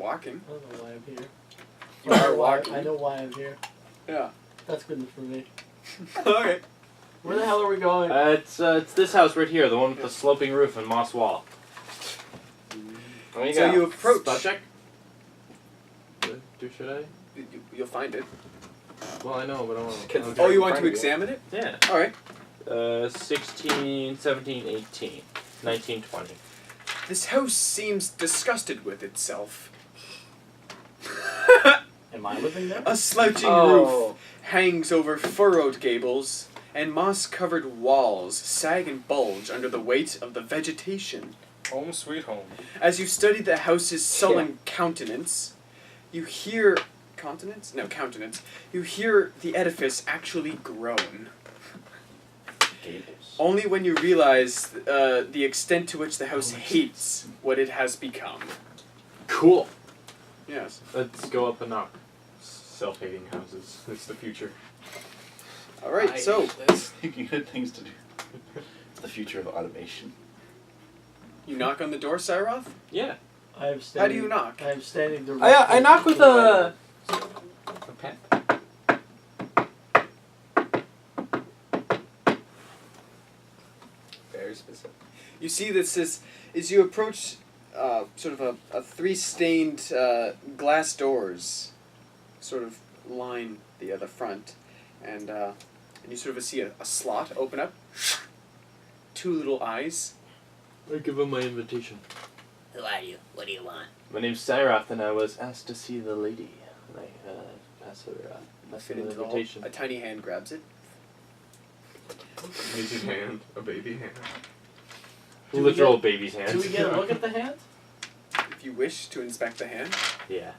walking. I don't know why I'm here. You are walking. I know why I'm here. Yeah. That's good enough for me. Okay. Where the hell are we going? It's this house right here, the one with the sloping roof and moss wall. So you approach. Spot check? Should I? You'll find it. Well, I know, but I want Oh, you want to examine it? Yeah. Alright. 16, 17, 18, 19, 20. This house seems disgusted with itself. Am I living there? A slouching roof hangs over furrowed gables, and moss-covered walls sag and bulge under the weight of the vegetation. Home sweet home. As you study the house's sullen countenance, you hear... Countenance? No, countenance. You hear the edifice actually groan. Gables. Only when you realize the extent to which the house hates what it has become. Cool. Yes. Let's go up and knock. Self-hating houses. It's the future. Alright, so... That's thinking good things to do. The future of automation. You knock on the door, Syroth? Yeah. How do you knock? I am standing directly. I knock with a pen. Very specific. You see this as you approach sort of a three-stained glass doors sort of line the front, and you sort of see a slot open up, two little eyes. I give him my invitation. Who are you? What do you want? My name's Syroth, and I was asked to see the lady. And I pass her Fit an into the hole. invitation. A tiny hand grabs it. Baby's hand. A baby hand. Literal baby's hand. Do we get a look at the hand? If you wish to inspect the hand, Yeah.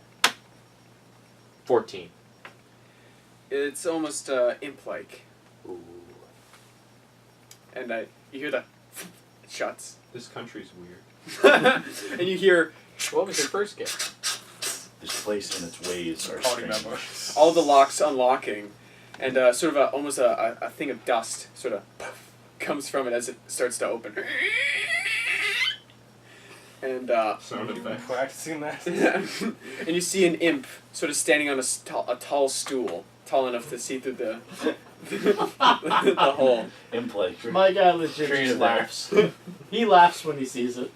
14. it's almost imp-like, Ooh. and you hear the it shuts, This country's weird. and you hear What was your first gift? This place and its ways are Party strange. member. all the locks unlocking, and sort of almost a thing of dust sort of comes from it as it starts to open. And Sound effect. Practicing that. and you see an imp sort of standing on a tall stool, tall enough to see through the the hole. In play. My guy legit Creative just there. laughs. He laughs when he sees it.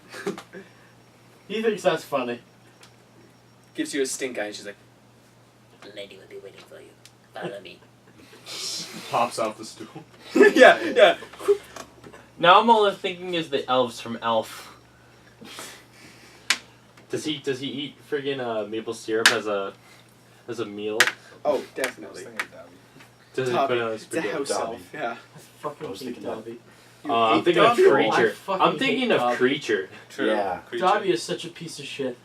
He thinks that's funny. Gives you a stink eye, and she's like, The lady will be waiting for you. Follow me. Pops off the stool. yeah. Now I'm all thinking is the elves from Elf. Does he eat friggin' maple syrup as a meal? Oh, I was definitely. thinking Dobby. Does he Dobby. put it on his It's a house Dobby. elf. Yeah. I fucking I was hate thinking that. Dobby. You I'm hate thinking of Dobby? Creature. I fucking I'm thinking hate of Dobby. Creature. True. Yeah. Creature. Dobby is such a piece of shit.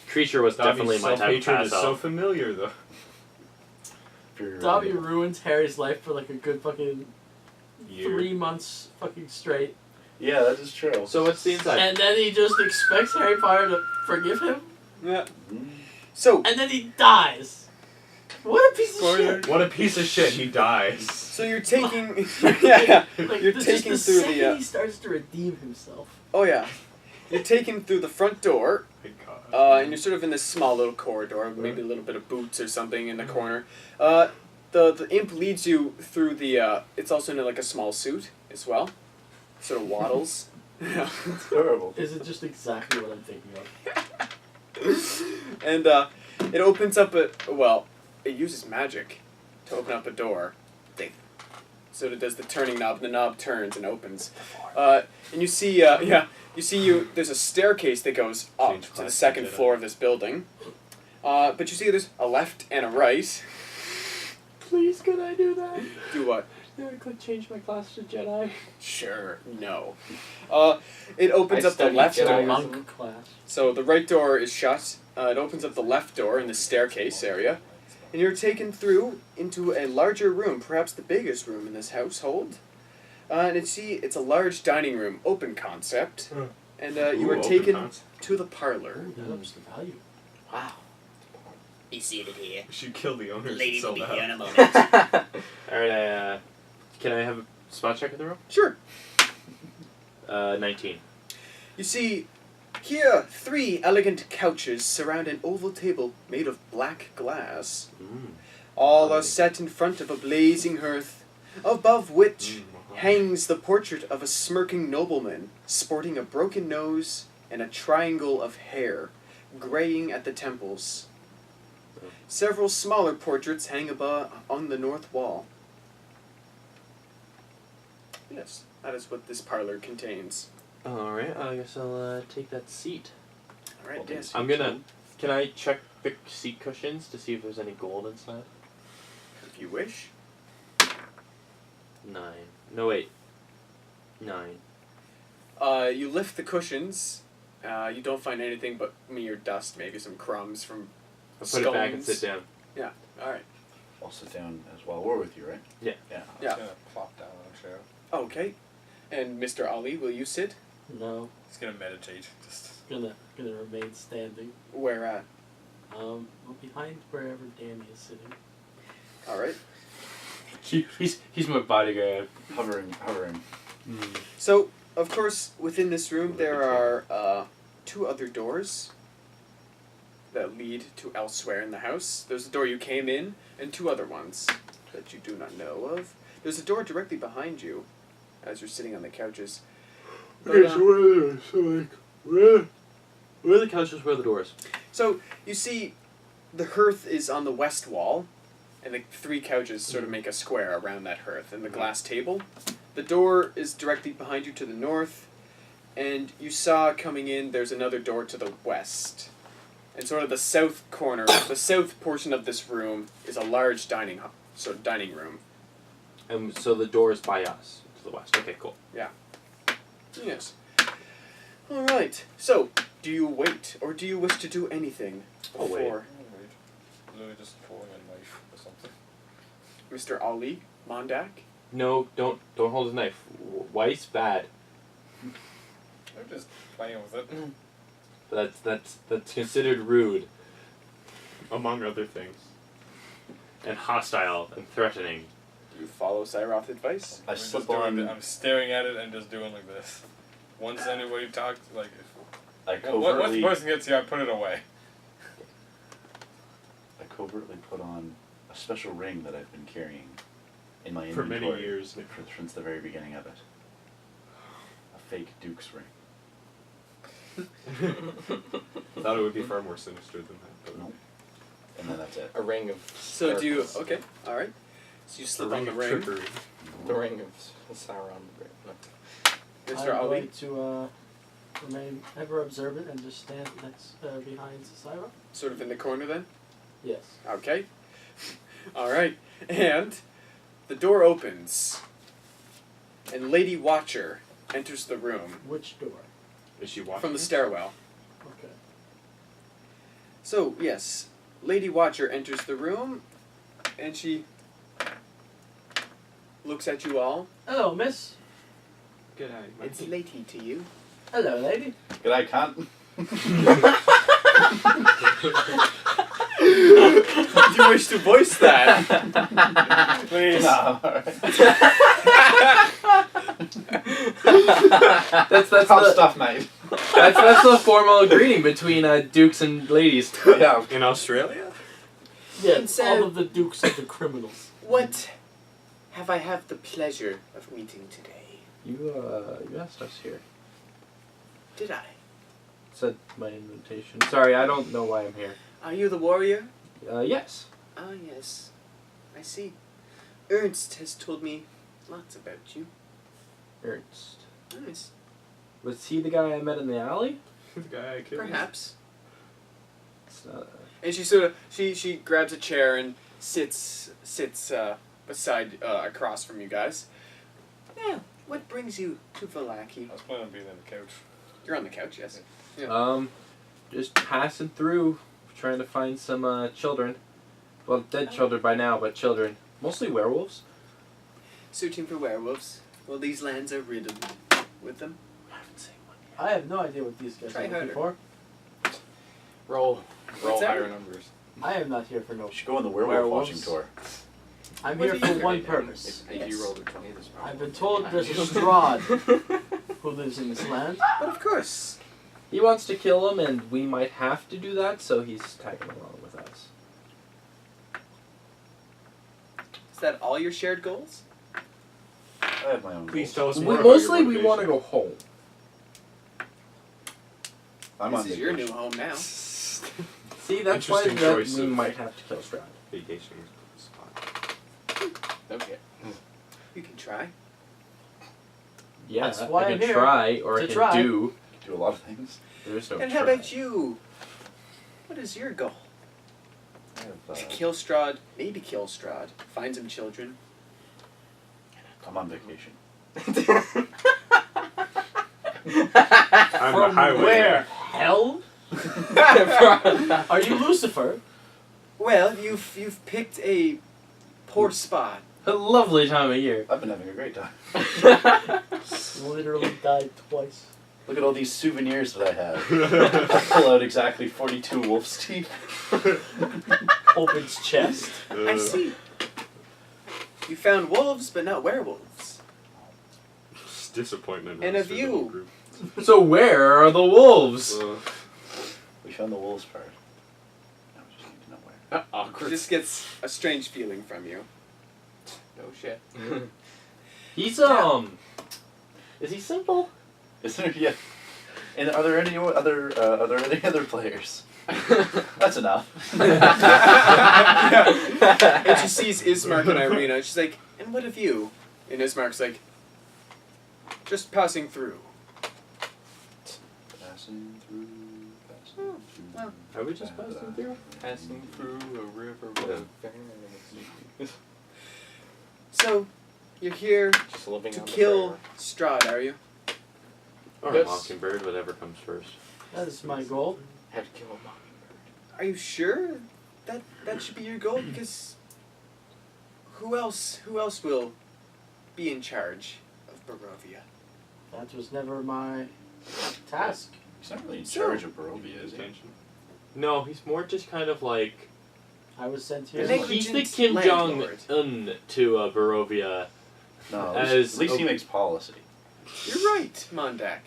Creature was Dobby's definitely my type of self-hatred is pass so out. familiar, though. Dobby ruins Harry's life for like a good fucking Year. 3 months fucking straight. Yeah, that is true. So what's the inside? And then he just expects Harry Potter to forgive him, Yeah. Mm. So and then he dies. What a piece of Spoiler. shit. What a piece of shit. He dies. So you're taking yeah. Like, You're just taking the through second the he starts to redeem himself. oh yeah. You're taken through the front door, Thank God. and you're sort of in this small little corridor, maybe a little bit of boots or something in the corner. The imp leads you through the. It's also in like a small suit as well, sort of waddles. Yeah. It's terrible. Is it just exactly what I'm thinking of? And it opens up it uses magic to open up a door. So it does the turning knob, and the knob turns and opens. And you see, there's a staircase that goes up Change to the class second to Jedi. floor of this building. But you see there's a left and a right. Please, could I do that? Do what? Yeah, I could change my class to Jedi. Sure, no. It opens I up the studied left Jedi. door. Monk class. So the right door is shut. It opens up the left door in the staircase area. And you're taken through into a larger room, perhaps the biggest room in this household. And it's a large dining room, open concept. And you Ooh, are open taken concept. to the parlor. Ooh, that ups the value. Wow. Be seated here. We should kill the The owners lady and will sell be the here in a house. moment. Alright, can I have a spot check in the room? Sure. 19. You see, Here, 3 elegant couches surround an oval table made of black glass. All are set in front of a blazing hearth, above which hangs the portrait of a smirking nobleman, sporting a broken nose and a triangle of hair, graying at the temples. Several smaller portraits hang above on the north wall. Yes, that is what this parlor contains. Alright, I guess I'll take that seat. Alright, yes. I'm gonna... Can I check the seat cushions to see if there's any gold inside? If you wish. 9. No, wait. 9. You lift the cushions. You don't find anything but mere dust, maybe some crumbs from I'll put it back and sit down. Yeah, alright. I'll sit down as well. We're with you, right? Yeah. Yeah. Yeah. Gonna plop down on a chair. Okay. And Mr. Ali, will you sit? No, He's gonna meditate. Just gonna remain standing. Where at? Behind wherever Danny is sitting. Alright. He's my bodyguard. Hovering. So, of course, within this room there are 2 other doors that lead to elsewhere in the house. There's a door you came in, and 2 other ones that you do not know of. There's a door directly behind you, as you're sitting on the couches. But, Okay, so where are the couches, where are the doors? so, you see, the hearth is on the west wall, and the 3 couches sort of make a square around that hearth, and the glass table. The door is directly behind you to the north, and you saw coming in, there's another door to the west. And sort of the south corner, the south portion of this room is a large dining room. And so the door is by us, to the west. Okay, cool. Yes. Alright, so, do you wait, or do you wish to do anything I'll wait. before literally just pulling a knife or something. Mr. Ali, Mondak? No, don't hold his knife. Wife's bad. I'm just playing with it. That's considered rude. Among other things. And hostile and threatening. Do you follow Syroth's advice? I I'm slip just doing on. I'm staring at it and just doing like this. Once anybody talks, like, I once the covertly. person gets here, I put it away. I covertly put on a special ring that I've been carrying in my For inventory many years. since the very beginning of it. A fake Duke's ring. I thought it would be far more sinister than that. But Nope. And then that's it. A ring of. So do you, darkness. okay, alright. So you the slip on the of ring. trickery. The ring of Sauron the Great. No. Mr. I'm Ali? going to remain ever observant and just stand next behind Syroth. Sort of in the corner then? Yes. Okay. Alright. And the door opens. And Lady Watcher enters the room Which door? Is she watching? from the stairwell. Okay. So, yes, Lady Watcher enters the room, and she looks at you all. Hello, miss. Good eye. It's Lady to you. Hello, lady. Good eye, cunt. Do you wish to voice that? Please. Nah, alright. That's Tough the stuff, mate. that's the formal greeting between dukes and ladies. Yeah. In Australia? Yes, And, all of the dukes of the criminals. What have I the pleasure of meeting today? You asked us here. Did I? Said my invitation. Sorry, I don't know why I'm here. Are you the warrior? Yes. Ah, yes. I see. Ernst has told me lots about you. Ernst. Nice. Was he the guy I met in the alley? The guy I killed. Perhaps. It's not, And she sort of she grabs a chair and sits beside across from you guys. Now, what brings you to Vallaki? I was planning on being on the couch. You're on the couch, yes. Yeah. just passing through, trying to find some children. Well, dead children by now, but children. Mostly werewolves. Searching for werewolves. Well, these lands are riddled with them. I haven't seen one yet. I have no idea what these guys Try are looking harder. for. Roll What's that? higher numbers. I am not here for no. You should go on the werewolf Werewolves. watching tour. I'm What here do you for one think? purpose. If you rolled a 20, this I've been told there's a Strahd who lives in this land. But of course. He wants to kill him, and we might have to do that, so he's tagging along with us. Is that all your shared goals? I have my own Please goals. tell us We more about your mostly we motivation. want to go home. I'm This on is your new vacation. home now. See, that's why Interesting that choice we of- might have to kill Strahd. Vacation spot. Okay. You can try. Yeah, That's why I I'm can here, try, or I to can try. do. Do a lot of things. There's no And how try. about you? What is your goal? I have, To kill Strahd, maybe kill Strahd, find some children. I'm on vacation. I'm From a highway. where? Hell? Are you Lucifer? Well, you've picked a poor spot. A lovely time of year. I've been having a great time. Literally died twice. Look at all these souvenirs that I have. I pull out exactly 42 wolf's teeth. Opens chest. I see. You found wolves, but not werewolves. It's disappointment. And runs of through the whole you. group. So where are the wolves? We found the wolves part. Now we just need to know where. It Awkward. just gets a strange feeling from you. No shit. He's Is he simple? Is there? Yeah. And are there any other players? That's enough. And she sees Ismark and Irina. She's like, and what of you? And Ismark's like, just passing through. Passing through. well. Are we just passing through? Passing through a river Yeah. with fantasy. So, you're here Just living to on the kill prairie. Strahd, are you? Or Yes. a mockingbird, whatever comes first. That is my goal. Had to kill a mockingbird. Are you sure that should be your goal? Because who else will be in charge of Barovia? That was never my task. He's not really in So- charge of Barovia, is he? Attention. No, he's more just kind of like I was sent here. And they- he's the Negligent Kim Jong landlord. Un to Barovia. No, As at least he a- makes policy. You're right, Mondak.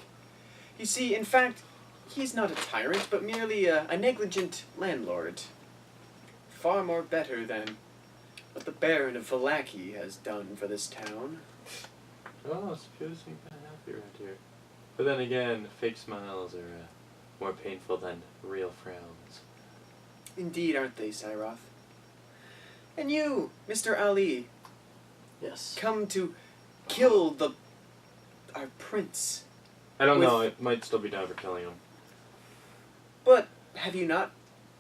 You see, in fact, he's not a tyrant, but merely a negligent landlord. Far more better than what the Baron of Vallaki has done for this town. Oh, it's feeling kind of happy around here. But then again, fake smiles are more painful than real frowns. Indeed, aren't they, Syroth? And you, Mr. Ali, Yes. come to kill our prince. I don't With- know. It might still be down for killing him. But have you not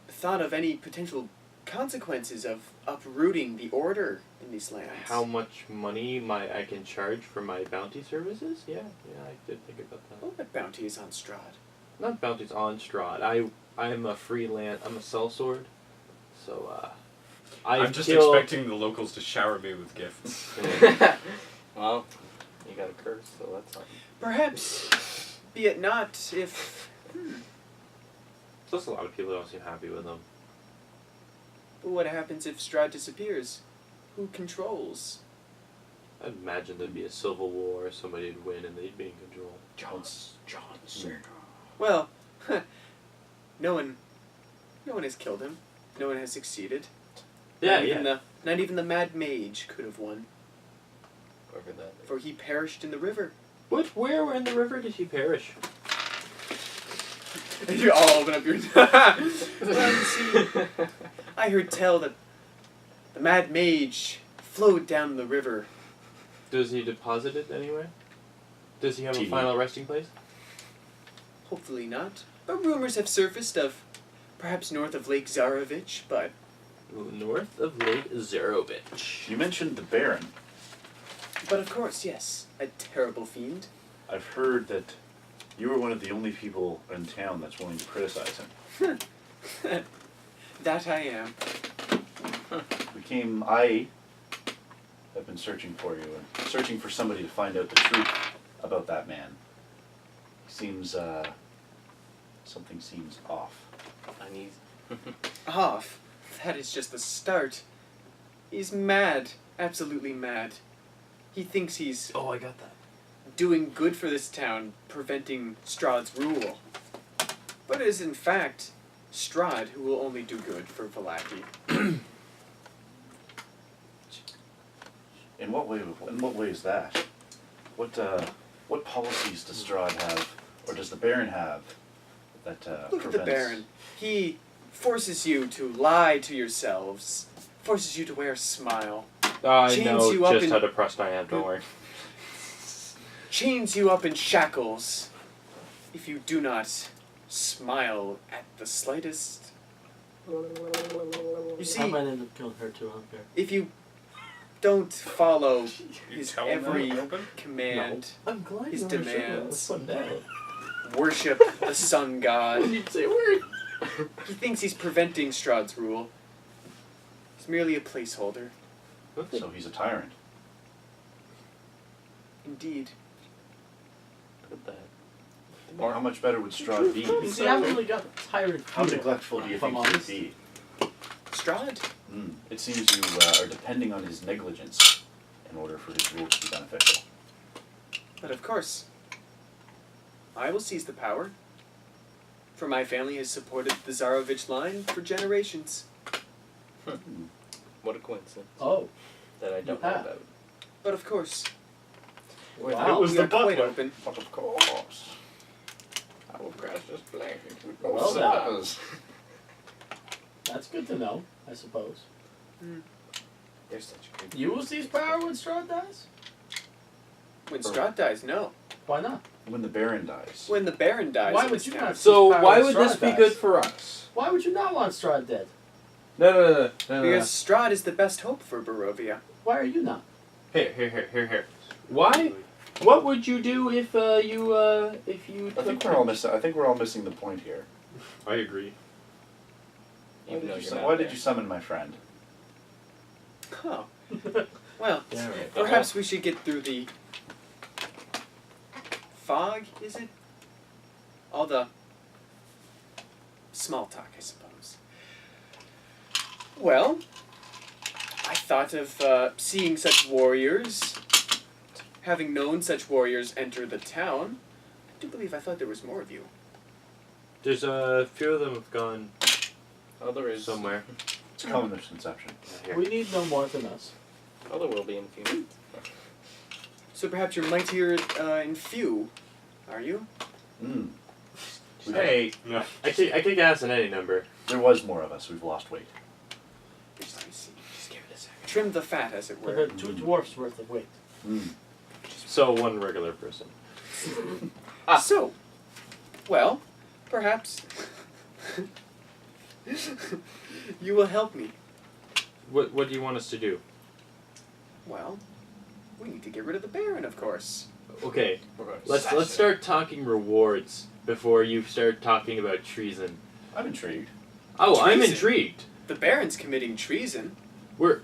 thought of any potential consequences of uprooting the order in these lands? How much money I can charge for my bounty services? Yeah, I did think about that. Oh, what bounty is on Strahd? Not bounties on Strahd. I'm a freelance. I'm a sellsword. So I'm just kill- expecting the locals to shower me with gifts. Well, you got a curse, so that's not. Perhaps, be it not if... Plus, a lot of people don't seem happy with him. But what happens if Strahd disappears? Who controls? I'd imagine there'd be a civil war. Somebody'd win, and they'd be in control. John Cena. Well, no one has killed him. No one has succeeded. Not even the Mad Mage could have won, Whoever that is. for he perished in the river. Where in the river did he perish? You all open up your... Well, you see, I heard tell that the Mad Mage flowed down the river. Does he deposit it anyway? Does he have a TV. final resting place? Hopefully not. But rumors have surfaced of perhaps north of Lake Zarovich, but North of Lake Zarovich. You mentioned the Baron. of course, yes, a terrible fiend. I've heard that you were one of the only people in town that's willing to criticize him. That I am. I have been searching for you and searching for somebody to find out the truth about that man. He seems, something seems off. Uneasy. Off. That is just the start. He's mad. Absolutely mad. He thinks he's Oh, I got that. doing good for this town, preventing Strahd's rule. it is in fact Strahd who will only do good for Vallaki. In what way? In what way is that? What policies does Strahd have, or does the Baron have, that Look at the prevents? Baron. He forces you to lie to yourselves, forces you to wear a smile, I Chains know you up just in- how depressed I am, don't worry. chains you up in shackles if you do not smile at the slightest. You I see, might end up killing her too, I don't care. if you don't follow You his tell him every that open? command, I'm glad His you understood what I was demands. putting down. worship the sun god, You'd say a word. he thinks he's preventing Strahd's rule. He's merely a placeholder. So he's a tyrant. Indeed. Look at that. How much better would Strahd be? You see, I haven't really got tired. How neglectful do you if I'm think he would honest. be? Strahd? It seems you are depending on his negligence in order for his rule to be beneficial. But of course, I will seize the power. For my family has supported the Zarovich line for generations. What a coincidence. Oh, That I don't You know have. about. But of course, wow. It was we the are quite butler. open. But of course. I will crash this plane. Well done. Says. That's good to know, I suppose. They're such a good You will seize power when Strahd dies? When Strahd dies, no. Why not? When the Baron dies. When the Baron dies, Why in would this you town. not? So Power why when would this Strahd be dies. good for us? Why would you not want Strahd dead? No. Because Strahd is the best hope for Barovia. Why are you not? Here. Why? What would you do if you I think we're all missing the point here. I agree. Even though you're not Why did there. you summon my friend? Huh. Well, Yeah, right. perhaps we should get through the fog, is it? All the small talk, I suppose. Well, I thought of seeing such warriors, having known such warriors enter the town. I do believe I thought there was more of you. There's a few of them have gone Oh, there is. somewhere. It's a common misconception. Here. We need no more than us. Oh, there will be in a few. So perhaps you're mightier in few, are you? Hey, No. I kick ass in any number. There was more of us. We've lost weight. Just let me see. Just give it a second. Trim the fat, as it I've were. had 2 dwarfs worth of weight. So one regular person. So, well, perhaps you will help me. What do you want us to do? Well, we need to get rid of the Baron, of course. Okay, Okay. let's start talking rewards before you start talking about treason. I'm intrigued. Oh, I'm Treason? intrigued. The Baron's committing treason. We're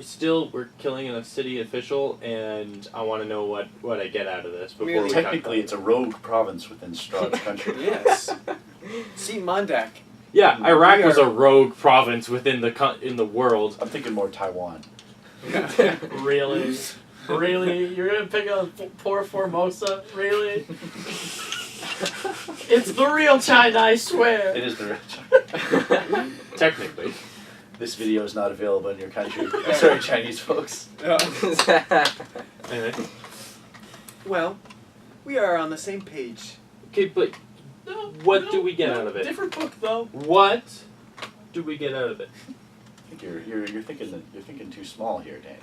killing a city official, and I want to know what I get out of this before Merely- we talk Technically, about it's a rogue province within Strahd's country. Yes. See Mondak. Yeah, Iraq We was are- a rogue province within in the world. I'm thinking more Taiwan. Really? Really? You're gonna pick on poor Formosa? Really? It's the real China, I swear! It is the rich. Technically. This video is not available in your country. Sorry, Chinese folks. Anyway. Well, we are on the same page. Okay, but No, What no, do we get no, out of it? Different book, though. what do we get out of it? I think you're thinking too small here, Danny.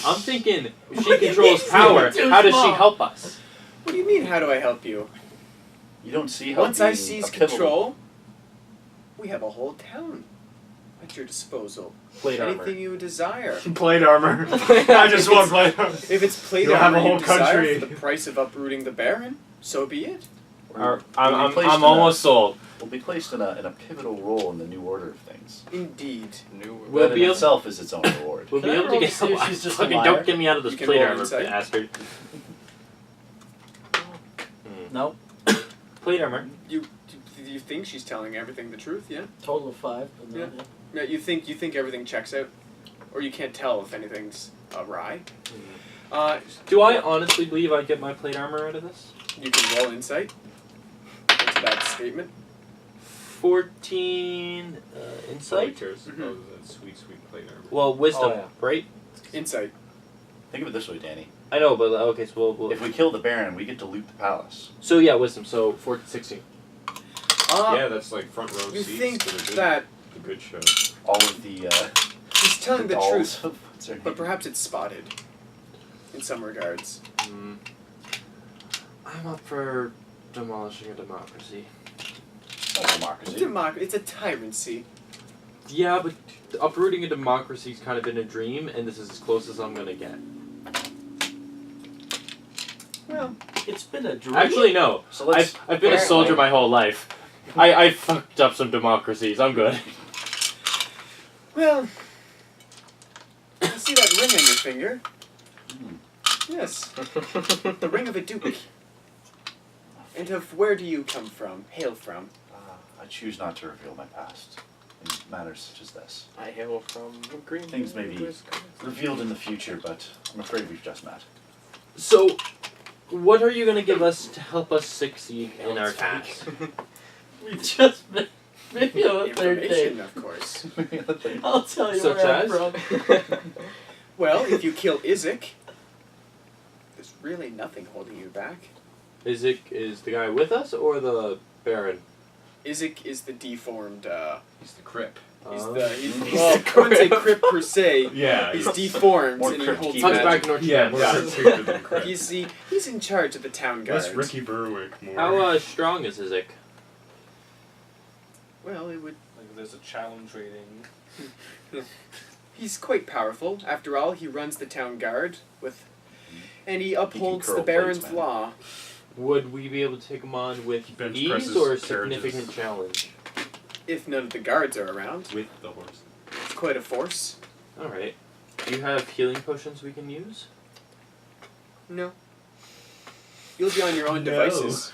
I'm thinking if What she do you controls mean, power, too how does she small? help us? What do you mean, how do I help you? You don't see how Once I being seize a pivotal- control, we have a whole town at your disposal. Plate Anything armor. you desire. Plate armor. I just want plate armor. If it's plate You'll have armor a whole you desire country. for the price of uprooting the Baron, so be it. We'll be I'm placed in almost sold. We'll be placed in a pivotal role in the new order of things. Indeed. New We'll that be in able- itself is its own reward. We'll Can be I able to roll get to see if she's just a fucking liar? don't get me out of this You can plate roll armor, insight. bastard. Nope. Plate armor. You think she's telling everything the truth? Yeah. Total of 5. But no, Yeah. Yeah. You think everything checks out, or you can't tell if anything's awry. Do I honestly believe I get my plate armor out of this? You can roll insight into that statement. 14 All he insight. cares Mhm. about is that sweet, sweet plate armor. Well, wisdom, Oh, yeah. right? Insight. Think of it this way, Danny. I know, but okay, so we'll If we kill the Baron, we get to loot the palace. so yeah, wisdom. So 14, 16. Yeah, that's like front row You seats think to the good, that the good show. All of the he's telling the dolls truth, of- what's her but name? perhaps it's spotted. In some regards. Mm. I'm up for demolishing a democracy. Not democracy. It's a tyrancy. Yeah, but uprooting a democracy's kind of been a dream, and this is as close as I'm gonna get. Well, It's been a dream. Actually, no. So let's. I've been a soldier my whole life. I fucked up some democracies. I'm good. well. I see that ring on your finger. Hmm. Yes, the ring of a duke. And of where do you hail from? I choose not to reveal my past in matters such as this. I hail from Green. Things may be revealed in the future, but I'm afraid we've just met. So, what are you gonna give us to help us succeed in our task? We just met. Maybe on the third day. Information, of course. I'll tell you Such where I'm as? from. Well, if you kill Izek, there's really nothing holding you back. Is the guy with us or the Baron? Izek is the deformed. He's the crip. He's Uh, the. Well, I wouldn't say crip per se. Yeah. He's deformed More and he crypt holds keeper. Tucked magic. back North Yeah, Japan. more Yeah. creeper than crip. He's in charge of the town guard. Less Ricky Berwick, more. How strong is Isaac? Well, it would. Like there's a challenge rating. He's quite powerful. After all, he runs the town guard and he upholds curl the Baron's plates, man. law. Would we be able to take him on with Bench ease presses or a carriages. significant challenge? If none of the guards are around, With the horse. it's quite a force. Alright. Do you have healing potions we can use? No. You'll be on your own No. devices.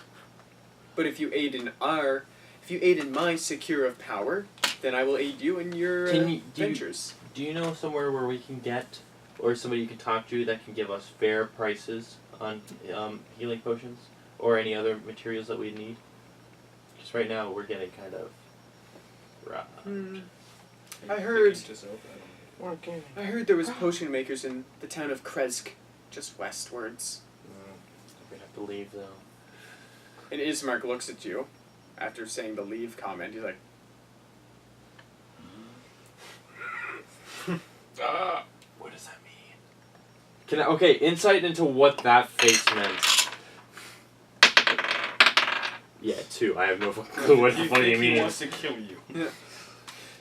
But if you aid in my secure of power, then I will aid you in your Do you- ventures. Do you know somewhere where we can get, or somebody you can talk to that can give us fair prices on healing potions? Or any other materials that we need? Because right now we're getting kind of rough. I heard Just open. Okay. I heard there was potion makers in the town of Kresk, just westwards. We'd have to leave though. And Ismark looks at you after saying the leave comment. He's like, What does that mean? Can I, okay, insight into what that face meant. Yeah, 2. I have no fucking clue what the fuck He you mean. wants to kill you.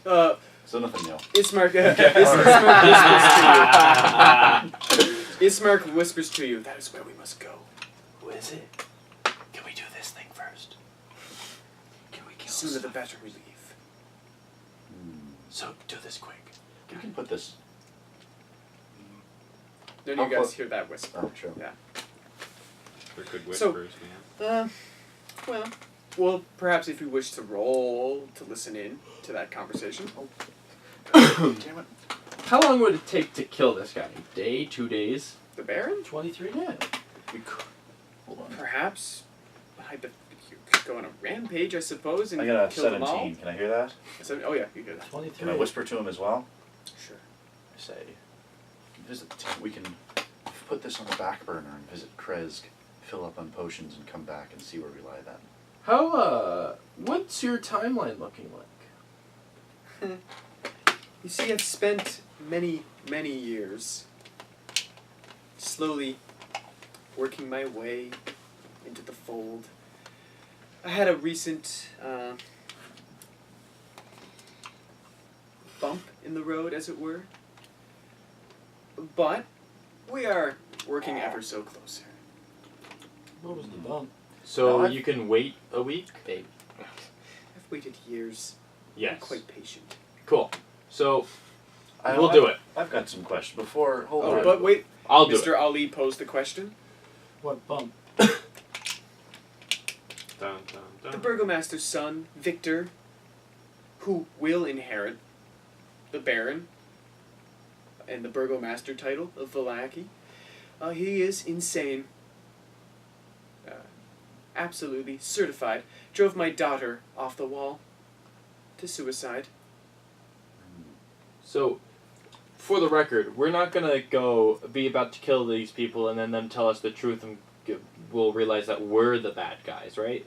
So nothing new. Ismark, Ismark whispers to you, that is where we must go. Who is it? Can we do this thing first? Can we kill Sooner the better we leave. So, do this quick. You can put this. None of you How guys clo- hear that whisper. Oh, true. Yeah. They're good So- whispers, man. Well, perhaps if you wish to roll to listen in to that conversation. Damn it. How long would it take to kill this guy? A day? 2 days? The Baron? 23 days. We could. Hold on. Perhaps. You could go on a rampage, I suppose, and I got a kill them all. 17. Can I hear that? Oh yeah, you hear that. 23. Can I whisper to him as well? Sure. I say, visit the town. We can put this on the back burner and visit Kresk, fill up on potions, and come back and see where we lie then. How, what's your timeline looking like? You see, I've spent many, many years slowly working my way into the fold. I had a recent bump in the road, as it were. But we are working ever so closer. What was the bump? So, No, I've- you can wait a week? Babe. I've waited years. I'm Yes. quite patient. Cool. So, I- we'll do it. I've got some questions before. Hold Oh, on. but wait, I'll do Mr. Ali posed the question. What bump? Dun, dun, dun. The Burgomaster's son, Victor, who will inherit the Baron and the Burgomaster title of Vallaki, he is insane. Absolutely certified. Drove my daughter off the wall. to suicide. So, for the record, we're not gonna be about to kill these people and then them tell us the truth and we'll realize that we're the bad guys, right?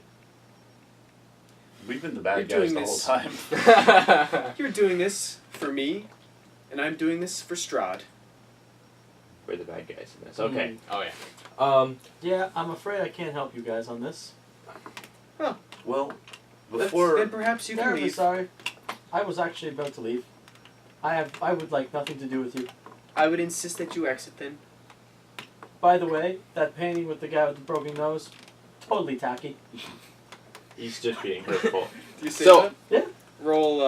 We've been the bad You're guys doing the whole this. time. You're doing this for me, and I'm doing this for Strahd. We're the bad guys in this. Okay. Oh yeah. Yeah, I'm afraid I can't help you guys on this. Well, Then before perhaps you can Terribly leave. sorry. I was actually about to leave. I would like nothing to do with you. I would insist that you exit then. By the way, that painting with the guy with the broken nose, totally tacky. He's just being hurtful. Do you say So- that? Yeah. Roll,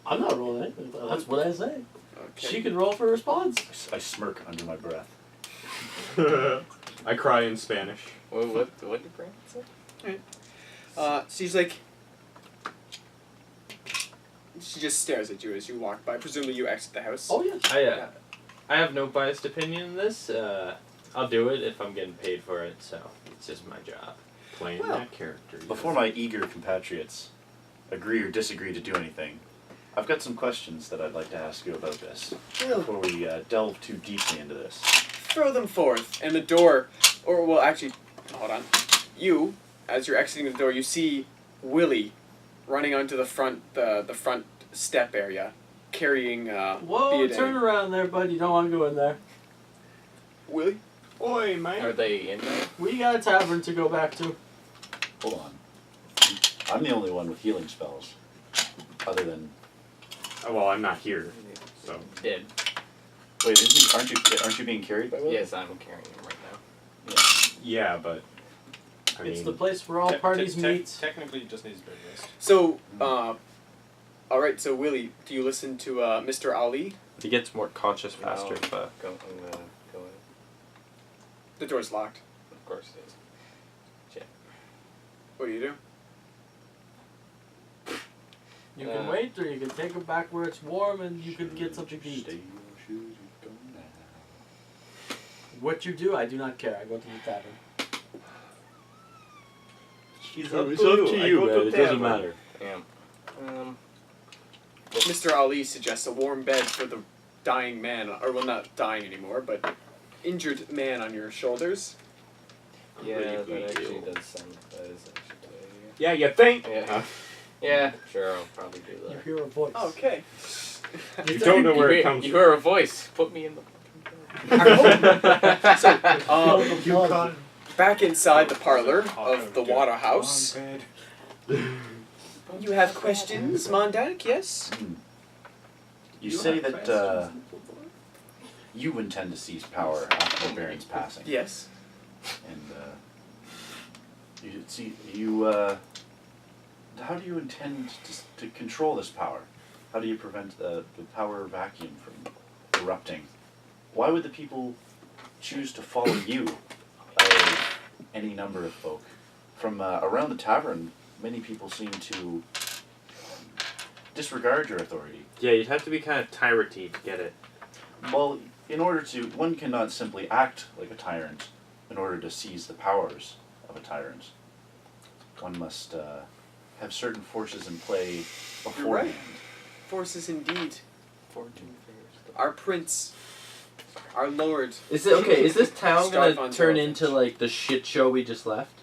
I'm not rolling anything. That's what I say. okay. She can roll for response. I smirk under my breath. I cry in Spanish. What did Brandon say? She's like... She just stares at you as you walk by. Presumably you exit the house. Oh, yes. I have no biased opinion in this. I'll do it if I'm getting paid for it, so it's just my job. Playing Well, that character. yes. Before my eager compatriots agree or disagree to do anything, I've got some questions that I'd like to ask you about this before we delve too deeply into this. Throw them forth, and the door... Or, well, actually, hold on. You, as you're exiting the door, you see Willy running onto the front step area, carrying Whoa, Beodain. turn around there, bud. You don't want to go in there. Willy? Oi, mate. Are they in there? We got a tavern to go back to. Hold on. I'm the only one with healing spells. Other than... Oh, well, I'm not here, so. Dead. Wait, aren't you being carried by Willy? Yes, I'm carrying him right now. Yeah, but. I It's mean, the place where all parties meet. Technically, it just needs bed rest. So, alright, so Willy, do you listen to Mr. Ali? He gets more conscious faster. No, I'm gonna go in. The door's locked. Of course it is. What do you do? You can wait, or you can take him back where it's warm and you can get something to eat. Stay or should you go now? What you do, I do not care. I go to the tavern. It's up to you, man. It doesn't matter. Damn. Mr. Ali suggests a warm bed for the dying man, or well, not dying anymore, but injured man on your shoulders. Yeah, Really that big actually deal. does sound. That is actually. Yeah, you think? Yeah. Yeah, sure, I'll probably do You that. hear a voice. Okay. You don't know where it comes You heard a voice. Put me in the So, Feel the blood. back inside the parlor of the water house, you have questions, Mondak, yes? You say that you intend to seize power after the Baron's passing. Yes. And how do you intend to control this power? How do you prevent the power vacuum from erupting? Why would the people choose to follow you? Any number of folk. From around the tavern, many people seem to disregard your authority. Yeah, you'd have to be kind of tyrant-y to get it. Well, one cannot simply act like a tyrant in order to seize the powers of a tyrant. One must have certain forces in play beforehand. Forces indeed. fortune fairs. Our prince, our lord. Is it okay? Is this town Strahd gonna turn into Vallaki. like the shit show we just left?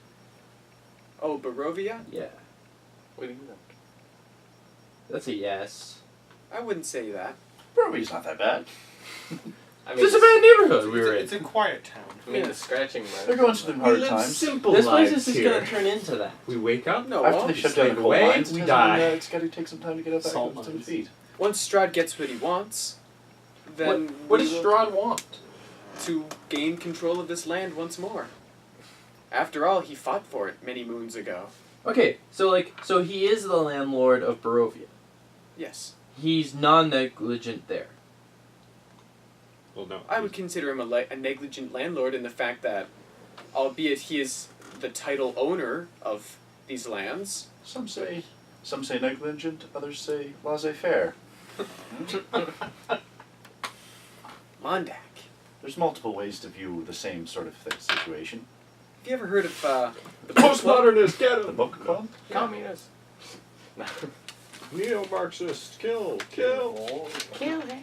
Oh, Barovia? Yeah, What do you think? that's a yes. I wouldn't say that. Brovy's not that bad. I mean, It's a bad neighborhood we were It's in. a quiet town. I mean Yeah. the scratching They're going through some hard times. simple This place lives is just here. gonna turn into that. We wake up. No, After well, they shut down the slave coal away, mines, we it die. hasn't, it's got to take some time to get up back Salt to the mines. feet. once Strahd gets what he wants, then What we does will- Strahd want? to gain control of this land once more. After all, he fought for it many moons ago. Okay, so he is the landlord of Barovia. Yes. He's non-negligent there. Well, no. I would consider him a negligent landlord in the fact that, albeit he is the title owner of these lands, Some say negligent, others say laissez-faire. Mondak. There's multiple ways to view the same sort of situation. Have you ever heard of the book club? Postmodernist, get The him! book club? Communist. No. Neo-Marxist, kill, kill. Kill him.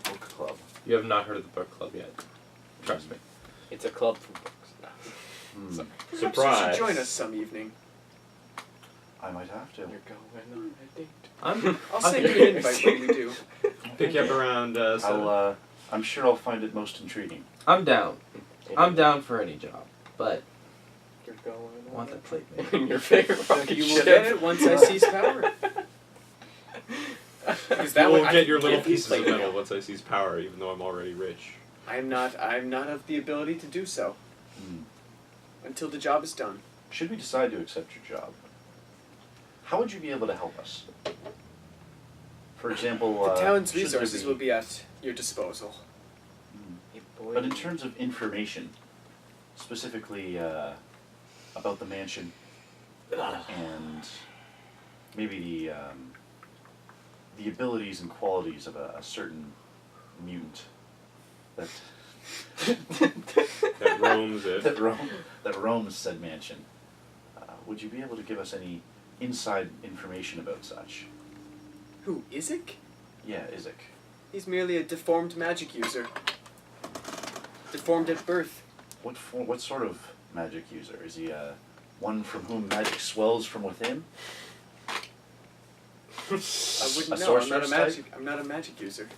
The book club. You have not heard of the book club yet. Trust me. It's a club for books. No. Hmm. Sorry. Perhaps Surprise. you should join us some evening. I might have to. You're going on a date. I'll send you an invite when we do. Pick you up around 7. I'm sure I'll find it most intriguing. I'm down. I'm down for any job, but You're going I want that plate made. on your favorite rocket You will ship. get it once I seize power. Because that You way will I get can your little give you pieces of plate metal mail. once I seize power, even though I'm already rich. I'm not of the ability to do so Hmm. until the job is done. Should we decide to accept your job, how would you be able to help us? For example, The town's should there resources will be at your disposal. Hmm. Hey, boy. But in terms of information, specifically about the mansion and maybe the abilities and qualities of a certain mutant that That roams it. that roams said mansion, would you be able to give us any inside information about such? Who, Isaac? Yeah, Isaac. He's merely a deformed magic user. Deformed at birth. What sort of magic user? Is he one from whom magic swells from within? I wouldn't A know. sorceress I'm not a magic user.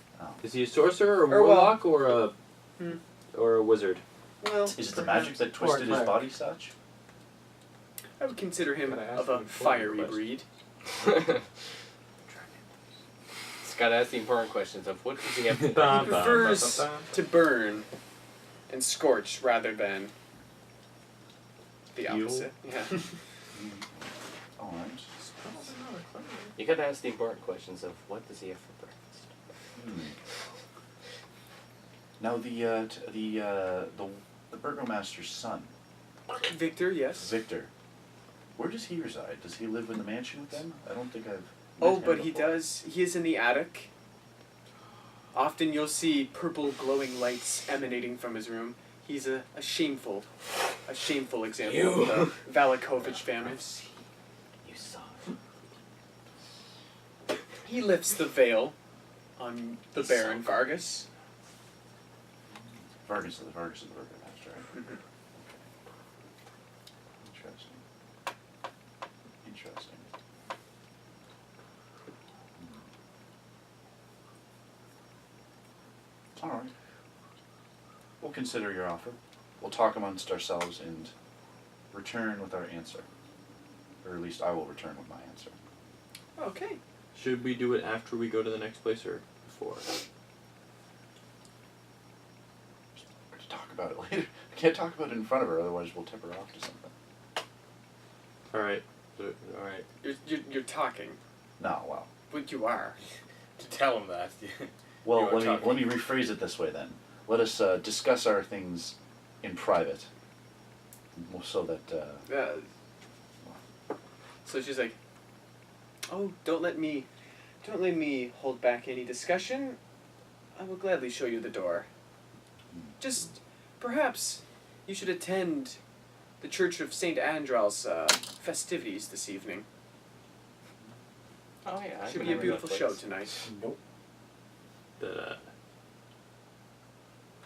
Is he a sorcerer, or Or, well- warlock, or a Hmm. or a wizard? Well, Is it the magic that Or twisted his cleric. body such? I would consider him Gotta ask of a him before fiery request. breed. Just gotta ask the important questions of what does he have to He prefers to burn and scorch rather than the Heal? opposite. Yeah. All right. You gotta ask the important questions of what does he have for breakfast. Hmm. Now the burgomaster's son, Victor, yes. Victor. Where does he reside? Does he live in the mansion with them? I don't think I've. met Oh, him but he before. does. He is in the attic. Often you'll see purple glowing lights emanating from his room. He's a shameful example of the Valakovich family. You saw. He lifts the veil on the Baron Vargas. Vargas is the burgomaster, right? Interesting. Interesting. All right. We'll consider your offer. We'll talk amongst ourselves and return with our answer. Or at least I will return with my answer. Okay. Should we do it after we go to the next place, or before? We're to talk about it later. I can't talk about it in front of her, otherwise we'll tip her off to something. All right. All right. You're talking. No, well. But you are. To tell him that. Well, You are let me rephrase it this way then. Let us discuss our things in private, so that. So she's like, "Oh, don't let me hold back any discussion. I will gladly show you the door. Just perhaps you should attend the Church of Saint Andral's festivities this evening. Oh yeah. I've Should been be a over beautiful that show place. tonight. Nope. That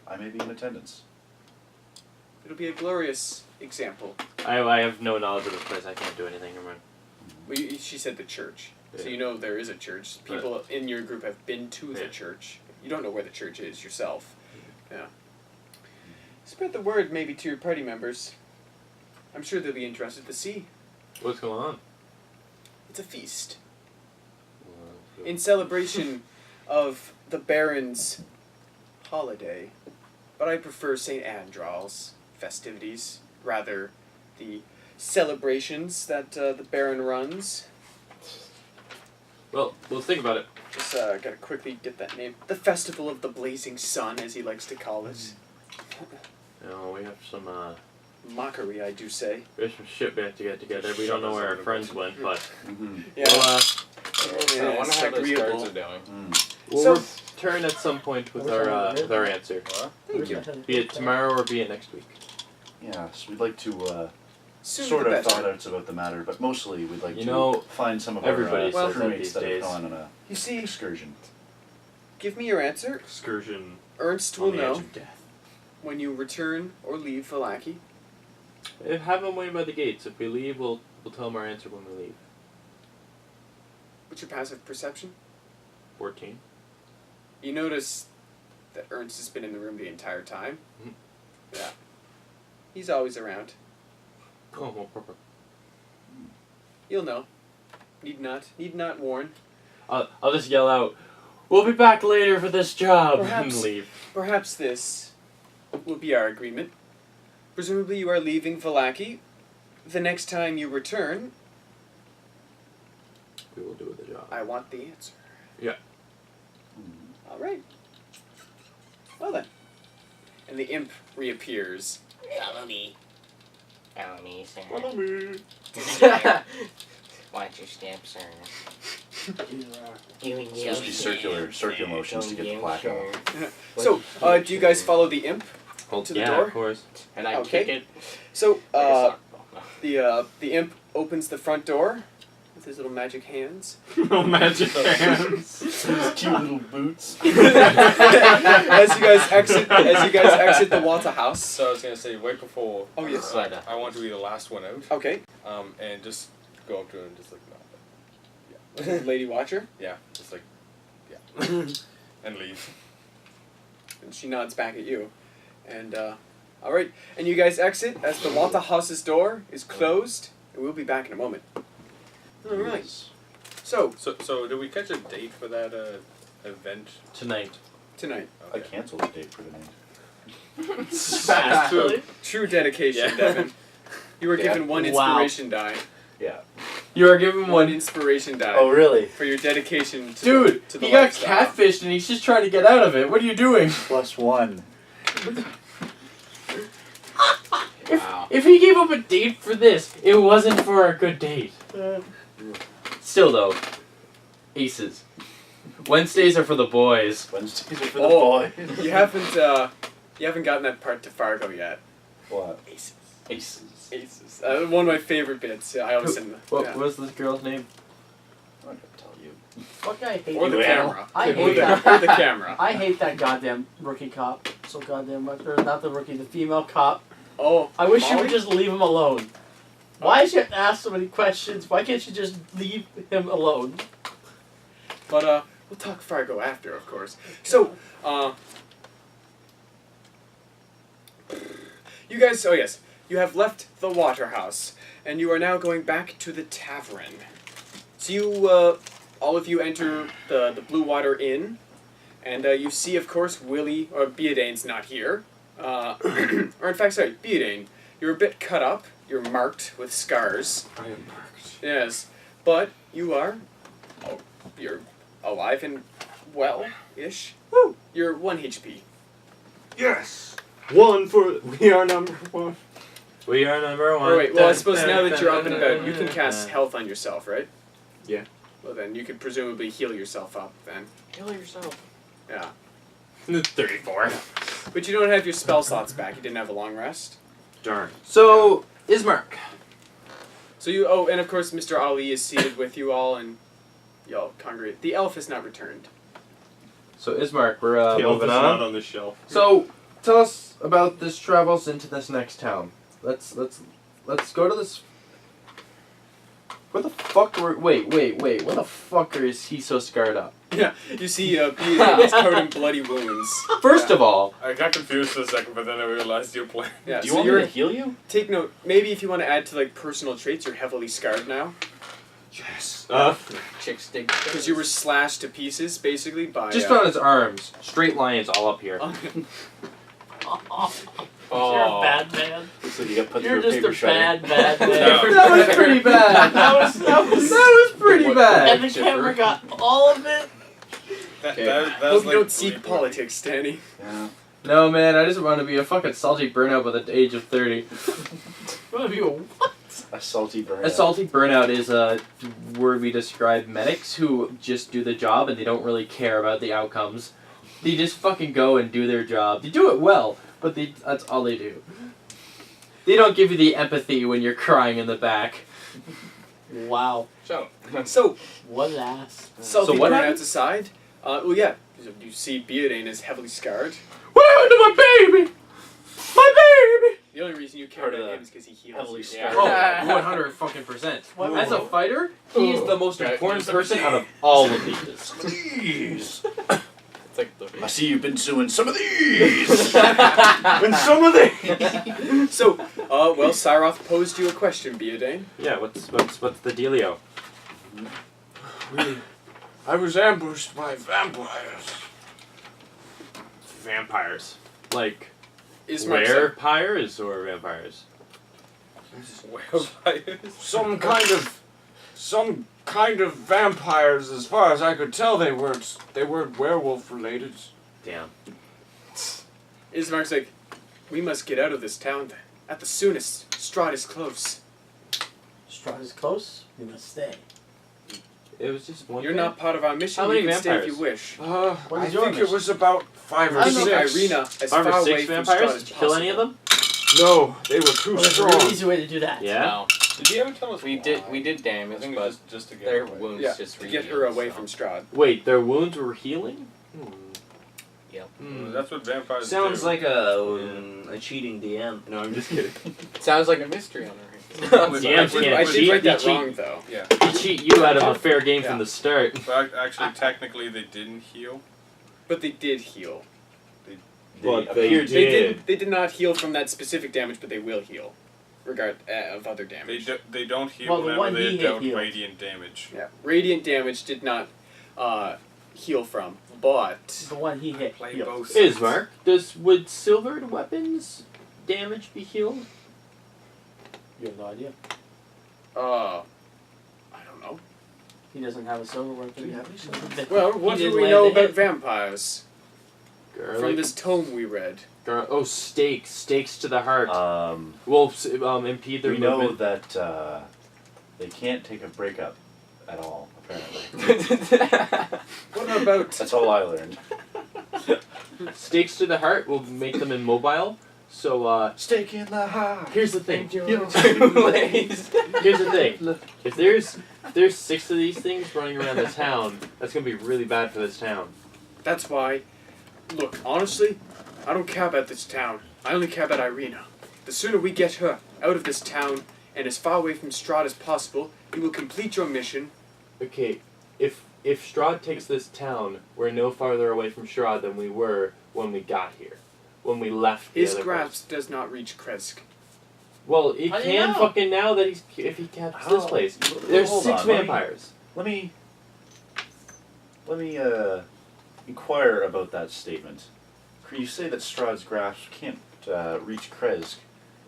I may be in attendance. It'll be a glorious example." I have no knowledge of this place. I can't do anything. Remember. Well, she said the church, so Yeah. you know there is a church. People in your group have been to the Yeah. church. You don't know where the church is yourself. Yeah. Spread the word maybe to your party members. I'm sure they'll be interested to see. What's going on? It's a feast in celebration of the Baron's holiday, but I prefer St. Andral's festivities, rather the celebrations that the Baron runs. Well, we'll think about it. Just gotta quickly get that name. The Festival of the Blazing Sun, as he likes to call it. You know, we have some Mockery, I do say. there's some shit we have to get together. We don't know where our friends went, but Mm-hmm. Yeah. we'll I wonder it's how those agreeable. cards are doing. we'll So- return at some point with Where's our answer. What? Thank you. Be it tomorrow or be it next week. Yes, we'd like to Sooner sort the of better. thought outs about the matter, but mostly we'd like You to know, find some of everybody our says that crewmates these that have days. gone on a You see, excursion. give me your answer. Excursion Ernst on will the know edge of death. when you return or leave Vallaki. Have him wait by the gates. If we leave, we'll tell him our answer when we leave. What's your passive perception? 14. You notice that Ernst has been in the room the entire time. Mhm. Yeah. He's always around. Oh, well, perfect. You'll know. Need not warn. I'll just yell out, "We'll be back later for this job," Perhaps. and leave. Perhaps this will be our agreement. Presumably you are leaving Vallaki. The next time you return, We will do the job. I want the answer. Hmm. All right. Well then. And the imp reappears. Follow me. Follow me, sir. Follow me. Watch your steps, sir. Either You and It's you. supposed to be circular motions to get the plaque off. So, do you guys follow the imp to the yeah, door? of course. And I Okay. kick it. So, like a soccer ball. No. the imp opens the front door with his little magic hands. No magic hands. Those cute little boots. as you guys exit the Walter house. So I was gonna say right before. Oh, yes. Slider. I want to be the last one out. Okay. And just go up to him and just like no. Yeah. Lady Watcher. Yeah. Just like yeah. And leave. And she nods back at you. And, all right. And you guys exit as the Walter house's door is closed. And we'll be back in a moment. All right. So, So did we catch a date for that event? Tonight. tonight. I canceled the date for the night. Fast. Really? True dedication, Yeah. Devin. You were Yeah. given one Wow. inspiration die. Yeah. You are given One one. inspiration die. Oh, really? For your dedication to Dude, to the he got lifestyle. catfished and he's just trying to get out of it. What are you doing? +1. Wow. If he gave up a date for this, it wasn't for a good date. Still though, aces. Wednesdays are for the boys. Wednesdays are for the Oh. boys. You haven't gotten that part to Fargo yet. What? Aces. Aces. Aces. One of my favorite bits. I always send them. What Yeah. was this girl's name? I'm not gonna tell you. Fuck, I hate Or the You camera. I Or hate the, that. or the camera. I hate that goddamn rookie cop so goddamn much. Or not the rookie, the female cop. Oh. I wish you Molly? would just leave him alone. Why does you have to ask so many questions? Why can't you just leave him alone? But we'll talk Fargo after, of course. So, you guys. Oh yes, you have left the Waterhouse, and you are now going back to the tavern. So you, all of you, enter the Blue Water Inn, and you see, of course, Willy or Beodain's not here. Or in fact, sorry, Beodain. You're a bit cut up. You're marked with scars. I am marked. Yes, but you are. Oh, you're alive and well-ish. Woo! You're 1 HP. Yes. One for we are number one. We are number one. Oh wait, well I suppose now that you're up and about, you can cast health on yourself, right? Yeah. Well then, you could presumably heal yourself up then. Kill yourself. Yeah. 34. But you don't have your spell slots back. You didn't have a long rest. Darn. So, Ismark. So you. Oh, and of course, Mr. Ali is seated with you all, and y'all congregate. The elf has not returned. So, Ismark, we're The elf moving is on. not on the shelf. So, tell us about this travels into this next town. Let's go to this. Where the fuck were? Wait. Where the fuck is he so scarred up? Yeah. You see, Beodain is covered in bloody wounds. First of all, I got confused for a second, but then I realized your plan. Yeah. Do you so want me you're. to heal you? Take note. Maybe if you want to add to like personal traits, you're heavily scarred now. Yes. Chick stick. Because you were slashed to pieces, basically, by... just on his arms, straight lines all up here. You're a bad man. So you got put You're through a just paper a shredder. bad man. No. That was pretty bad. That was pretty bad. And the camera got all of it. That Hope was you like don't seek bleep politics, Danny. Yeah. No, man, I just want to be a fucking salty burnout by the age of 30. What have you? A salty burn. A salty burnout is a word we describe medics who just do the job and they don't really care about the outcomes. They just fucking go and do their job. They do it well, but that's all they do. They don't give you the empathy when you're crying in the back. Wow. Shut up. So, What an ass. salty what burnouts happened? aside, well, yeah, you see Beodain is heavily scarred. What happened to my baby? My baby! The only reason you care Part of about the him is because he heals heavily you. scarred. Oh, 100 fucking percent. What- As a fighter, he's the most Okay. important person out of all of these. These. It's like the. I see you've been doing some of these. and some of these. So, well, Syroth posed you a question, Beodain. Yeah, what's the dealio? I was ambushed by vampires. Vampires. Like, Ismark said- were-pyres or vampires? Vampires. Some kind of vampires. As far as I could tell, they weren't werewolf related. Damn. Ismark's like, we must get out of this town then. At the soonest, Strahd is close. Strahd is close. We must stay. It was just one You're thing? not part of our mission. How you many can stay if vampires? you wish. What I is your think it mission? was about 5 or I 6. think Irina as 5 far or away 6 from Strahd vampires? as Did you kill any of possible. them? No, they were too Well, there's a strong. really easy way to do that. Yeah? No. Did he ever tell us We why? did I damage, think it but was just to get their away. wounds Yeah, just to get her rehealed, away so. from Strahd. Wait, their wounds were healing? Yep. That's what vampires Sounds do. like a cheating DM. No, I'm just kidding. Sounds like a mystery on our DMs I can't did cheat. write that They cheat. wrong, though. Yeah. They cheat you out of a fair game Yeah. from the start. But actually, technically, they didn't heal. But they did heal. But they they They did not heal from that specific damage, but they will heal, regard of other They damage. they don't heal Well, the whenever one they he hit dealt healed. radiant damage. Yeah, radiant damage did not heal from, but The one he hit. play healed. both. Ismark, would silvered weapons damage be healed? You have no idea. I don't know. He doesn't have a silver weapon. Do you have any silver? Well, He what do didn't we land know the about hit. vampires Garlic. from this tome we read? Stakes to the heart. We will impede their know movement. that they can't take a breakup at all, apparently. What about That's all I learned. Stakes to the heart will make them immobile. So Stake in the heart. here's the thing. Here's Here's the thing. If there's 6 of these things running around the town, that's gonna be really bad for this town. That's why, look, honestly, I don't care about this town. I only care about Irina. The sooner we get her out of this town and as far away from Strahd as possible, you will complete your mission. Okay, if Strahd takes this town, we're no farther away from Strahd than we were when we got here. When we left the His other grasp does not reach Kresk. Well, it How do you can know? fucking now that if he captures this How? place. Well, There's hold 6 on, let me- vampires. Let me inquire about that statement. You say that Strahd's grasp can't reach Kresk.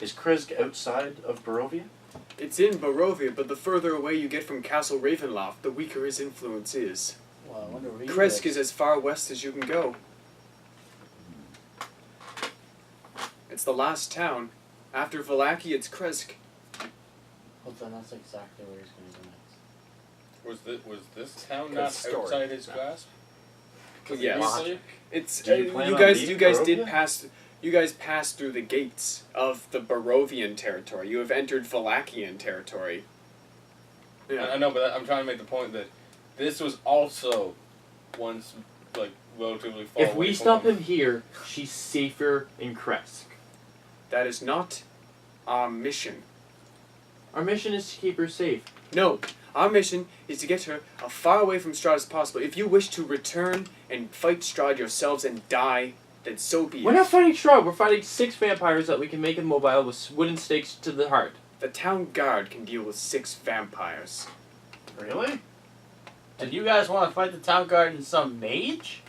Is Kresk outside of Barovia? It's in Barovia, but the further away you get from Castle Ravenloft, the weaker his influence is. Well, I wonder where he Kresk lives. is as far west as you can go. It's the last town. After Vallaki, it's Kresk. Hold on, that's exactly where he's going to go next. Was this town Good not story. outside his grasp? Yes. Previously? It's Do you plan you on guys. leaving You guys did Barovia? pass. You guys passed through the gates of the Barovian territory. You have entered Vallakian territory. I know, but I'm trying to make the point that this was also once like relatively far If away we from stop him. him here, she's safer in Kresk. That is not our mission. Our mission is to keep her safe. No, our mission is to get her as far away from Strahd as possible. If you wish to return and fight Strahd yourselves and die, then so be We're it. not fighting Strahd. We're fighting 6 vampires that we can make immobile with wooden stakes to the heart. The town guard can deal with 6 vampires. Really? Did you guys want to fight the town guard and some mage?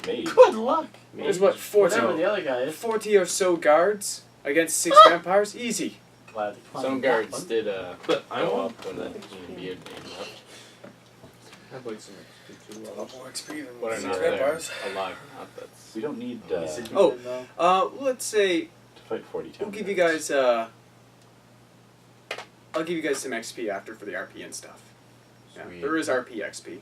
Maybe. Good luck. There's what, 40? Whatever the other guy is. 40 or so guards against 6 vampires? Easy. Glad to climb Some that guards one. did But I go want up when the beard left. A lot more XP than What are six not vampires. there alive or not, that's We don't need Is to it Oh. even, though? Let's say fight 40 we'll town give you guards. guys, I'll give you guys some XP after for the RP and stuff. Yeah, Sweet. there is RP XP.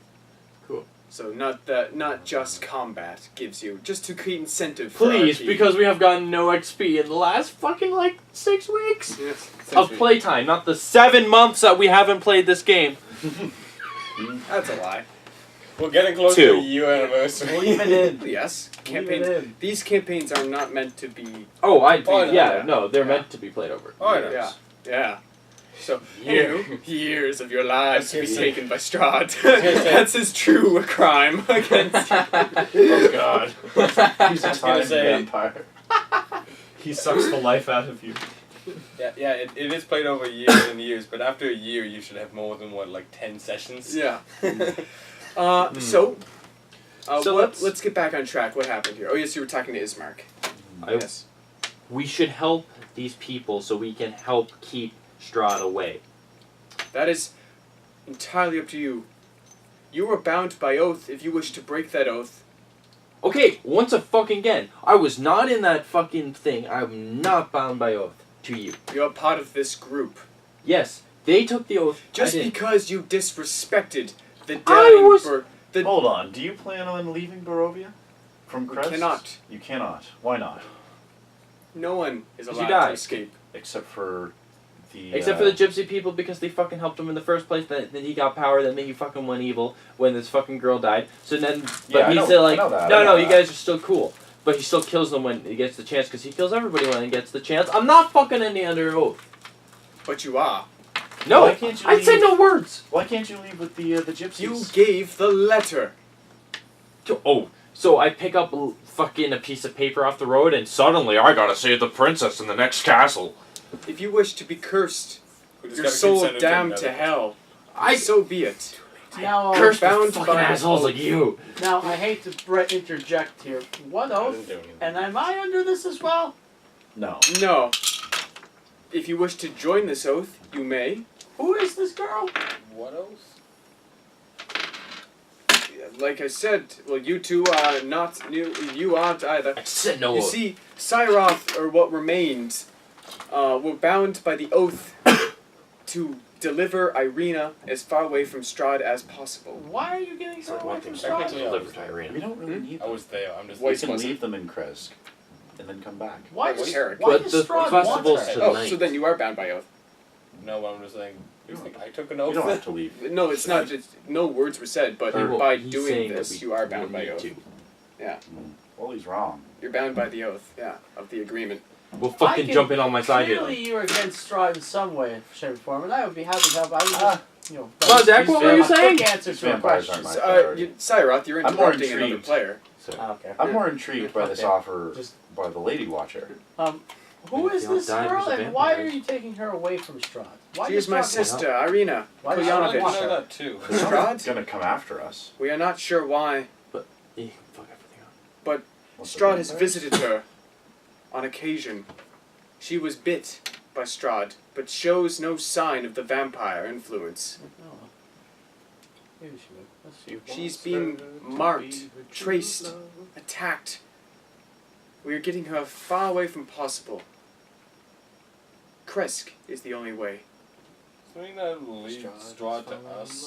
Cool. So not just combat gives you, just to create incentive. Please, for RP. because we have gotten no XP in the last fucking 6 weeks Yes. of playtime, not the 7 months that we haven't played this game. That's a lie. We're getting close 2. to a year anniversary. Leave it in. Yes, Leave it campaigns. in. These campaigns are not meant to be. Oh, yeah. no, they're Yeah. meant to be played over. Oh, I know. Yeah. Yeah. So, Year. years of your lives to be Seriously. taken by Strahd. Seriously. That's his true crime against you. Oh God. He's a gonna time say- vampire. He sucks the life out of you. Yeah. It is played over years and years, but after a year, you should have more than 10 sessions. Yeah. Hmm. So So let's get back on track. What happened here? Oh, yes, you were talking to Ismark. Yes. We should help these people so we can help keep Strahd away. That is entirely up to you. You are bound by oath. If you wish to break that oath, Okay, once again, I was not in that fucking thing. I'm not bound by oath to you. you are part of this group. Yes, they took the oath. Just I didn't. because you disrespected the I dying was- the Hold on. Do you plan on leaving Barovia? From We Crest? cannot. You cannot. Why not? no one is You allowed die. to escape. Except for the. Except for the gypsy people because they fucking helped him in the first place. Then he got power. Then he fucking went evil when this fucking girl died. So then, but Yeah, I he's know- still I like, know that, I no, know you that. guys are still cool. But he still kills them when he gets the chance because he kills everybody when he gets the chance. I'm not fucking any under oath. But you are. No, Why can't you I said leave- no words. Why can't you leave with the gypsies? You gave the letter. So I pick up fucking a piece of paper off the road and Suddenly, I gotta save the princess in the next castle. If you wish to be cursed, We just your gotta soul consent damned another to person. hell, I so be it. Now, curse bound the fucking by assholes oath. like you. now I hate to interject here. What I oath? didn't do anything. And am I under this as well? No. No. If you wish to join this oath, you may. Who is this girl? What else? Like I said, well, you two are not new. You aren't either. I said no You oath. see, Syroth, or what remained, were bound by the oath to deliver Irina as far away from Strahd as possible. Why are you getting so For away one from thing, Strahd? technically, deliver to Irina. We don't really need I them. was there. I'm just. Wait, We can wasn't- leave them in Kresk and then come back. Why What's does Eric? why But does the Strahd want festival's her? to- Oh, Tonight. so then you are bound by oath. No, but I'm just saying. You don't, I took an you oath. don't have to leave. No, it's not. It's, no words were said, but He will- by he's doing saying that this, we you are will bound by need oath. to. Well, he's wrong. You're bound by the oath, yeah, of the agreement. We'll fucking can- jump in on my side here. Clearly, then. you're against Strahd in some way, shape, or form, and I would be happy to help. I would just, Ah. Well, Dak, what were you a quick saying? answer These to a vampires question. aren't my priority. Syroth, you're I'm more interrupting another intrigued. player. So Okay. I'm more intrigued by this Okay. offer Just- by the Lady Watcher. Who is They all this died girl, as and why are vampires. you taking her away from Strahd? Why She is does my Strahd want her? sister, Irina Why does I Strahd Koyanovich. want know her? that too. Strahd? Gonna come after us. We are not sure why. Yeah, fuck everything up. What's the Strahd has vampires? visited her on occasion. She was bit by Strahd, but shows no sign of the vampire influence. Oh. Maybe she would. Let's see. She's being marked, traced, attacked. We are getting her far away from possible. Kresk is the only way. Something that will lead Strahd to us.